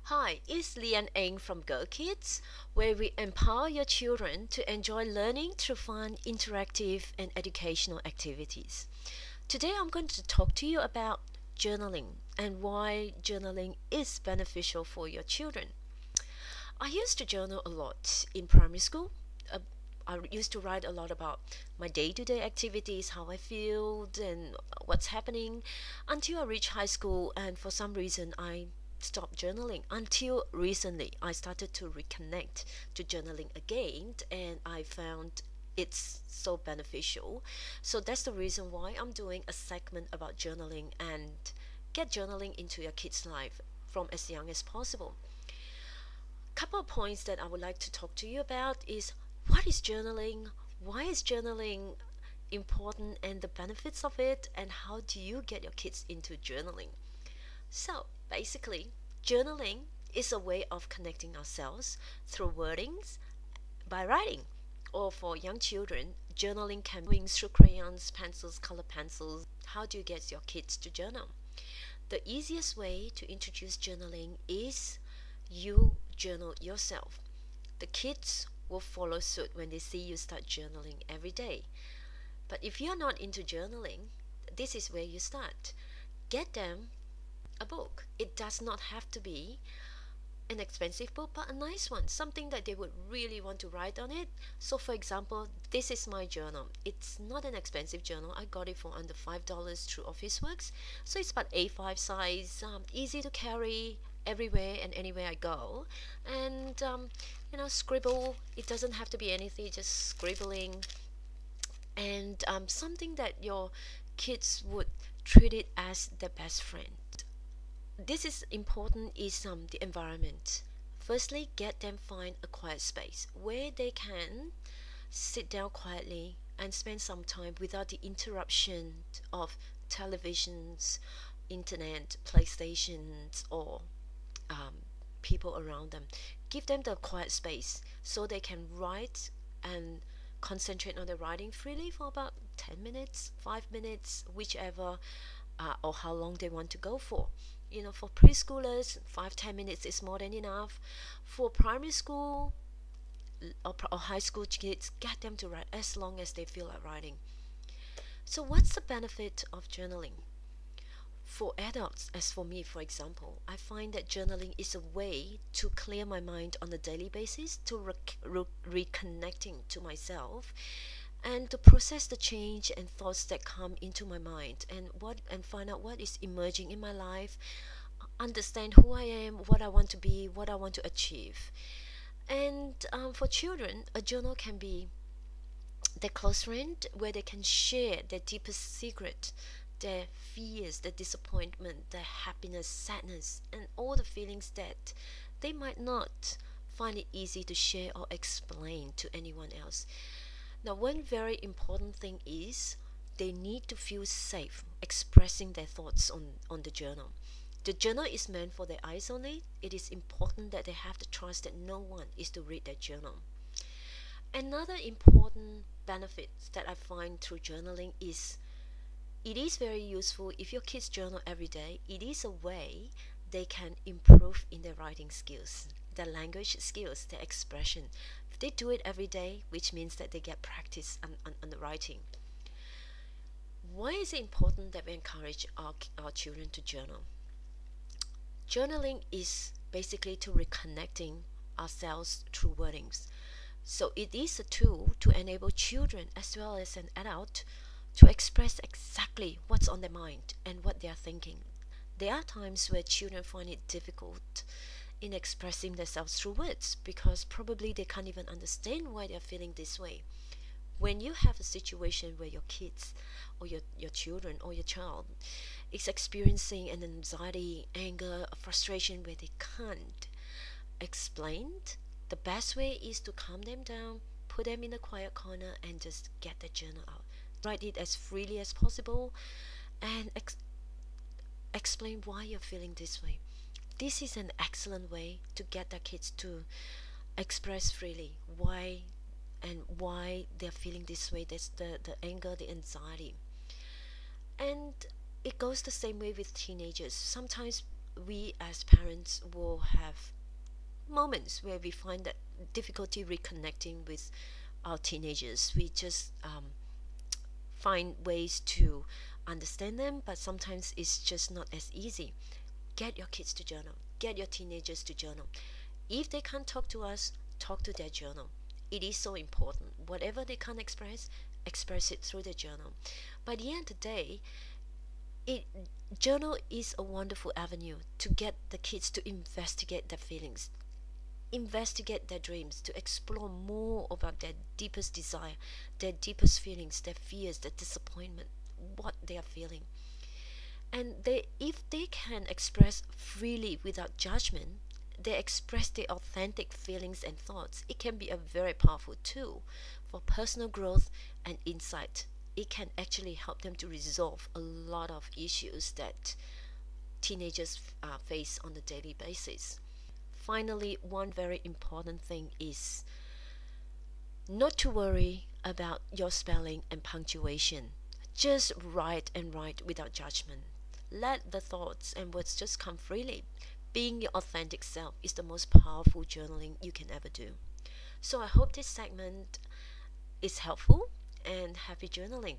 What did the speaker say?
Hi, it's Lian Eng from Go Kids, where we empower your children to enjoy learning through fun, interactive, and educational activities. Today, I'm going to talk to you about journaling and why journaling is beneficial for your children. I used to journal a lot in primary school. Uh, I used to write a lot about my day to day activities, how I feel, and what's happening until I reached high school. And for some reason, I stopped journaling until recently. I started to reconnect to journaling again, and I found it's so beneficial. So that's the reason why I'm doing a segment about journaling and get journaling into your kids' life from as young as possible. Couple of points that I would like to talk to you about is what is journaling, why is journaling important and the benefits of it, and how do you get your kids into journaling. So basically, journaling is a way of connecting ourselves through wordings by writing. Or for young children, journaling can be through crayons, pencils, color pencils. How do you get your kids to journal? The easiest way to introduce journaling is you journal yourself. The kids will follow suit when they see you start journaling every day. But if you're not into journaling, this is where you start. Get them a book. It does not have to be an expensive book, but a nice one, something that they would really want to write on it. So, for example, this is my journal. It's not an expensive journal. I got it for under $5 through Officeworks. So, it's about A5 size, easy to carry everywhere and anywhere I go. And, scribble. It doesn't have to be anything, just scribbling. And something that your kids would treat it as their best friend. This is important is the environment. Firstly, get them find a quiet space where they can sit down quietly and spend some time without the interruption of televisions, internet, playstations, or um, people around them. Give them the quiet space so they can write and concentrate on the writing freely for about 10 minutes, 5 minutes, whichever, or how long they want to go for. For preschoolers, 5-10 minutes is more than enough. For primary school or high school kids, get them to write as long as they feel like writing. So, what's the benefit of journaling? For adults, as for me, for example, I find that journaling is a way to clear my mind on a daily basis, to reconnecting to myself, and to process the change and thoughts that come into my mind, and find out what is emerging in my life, understand who I am, what I want to be, what I want to achieve. And for children, a journal can be their close friend where they can share their deepest secret, their fears, their disappointment, their happiness, sadness, and all the feelings that they might not find it easy to share or explain to anyone else. Now, one very important thing is they need to feel safe expressing their thoughts on the journal. The journal is meant for their eyes only. It is important that they have the trust that no one is to read their journal. Another important benefit that I find through journaling is it is very useful if your kids journal every day. It is a way they can improve in their writing skills, their language skills, their expression. If they do it every day, which means that they get practice on the writing. Why is it important that we encourage our children to journal? Journaling is basically to reconnecting ourselves through wordings. So it is a tool to enable children as well as an adult to express exactly what's on their mind and what they are thinking. There are times where children find it difficult in expressing themselves through words because probably they can't even understand why they're feeling this way. When you have a situation where your kids or your children or your child is experiencing an anxiety, anger, a frustration where they can't explain, the best way is to calm them down, put them in a quiet corner, and just get the journal out. Write it as freely as possible and explain why you're feeling this way. This is an excellent way to get the kids to express freely why they're feeling this way. That's the anger, the anxiety. And it goes the same way with teenagers. Sometimes we as parents will have moments where we find that difficulty reconnecting with our teenagers. We just find ways to understand them, but sometimes it's just not as easy. Get your kids to journal, get your teenagers to journal. If they can't talk to us, talk to their journal. It is so important. Whatever they can't express, express it through their journal. By the end of the day, it journal is a wonderful avenue to get the kids to investigate their feelings, investigate their dreams, to explore more about their deepest desire, their deepest feelings, their fears, their disappointment, what they are feeling. And if they can express freely without judgment, they express their authentic feelings and thoughts, it can be a very powerful tool for personal growth and insight. It can actually help them to resolve a lot of issues that teenagers face on a daily basis. Finally, one very important thing is not to worry about your spelling and punctuation. Just write and write without judgment. Let the thoughts and words just come freely. Being your authentic self is the most powerful journaling you can ever do. So I hope this segment is helpful, and happy journaling.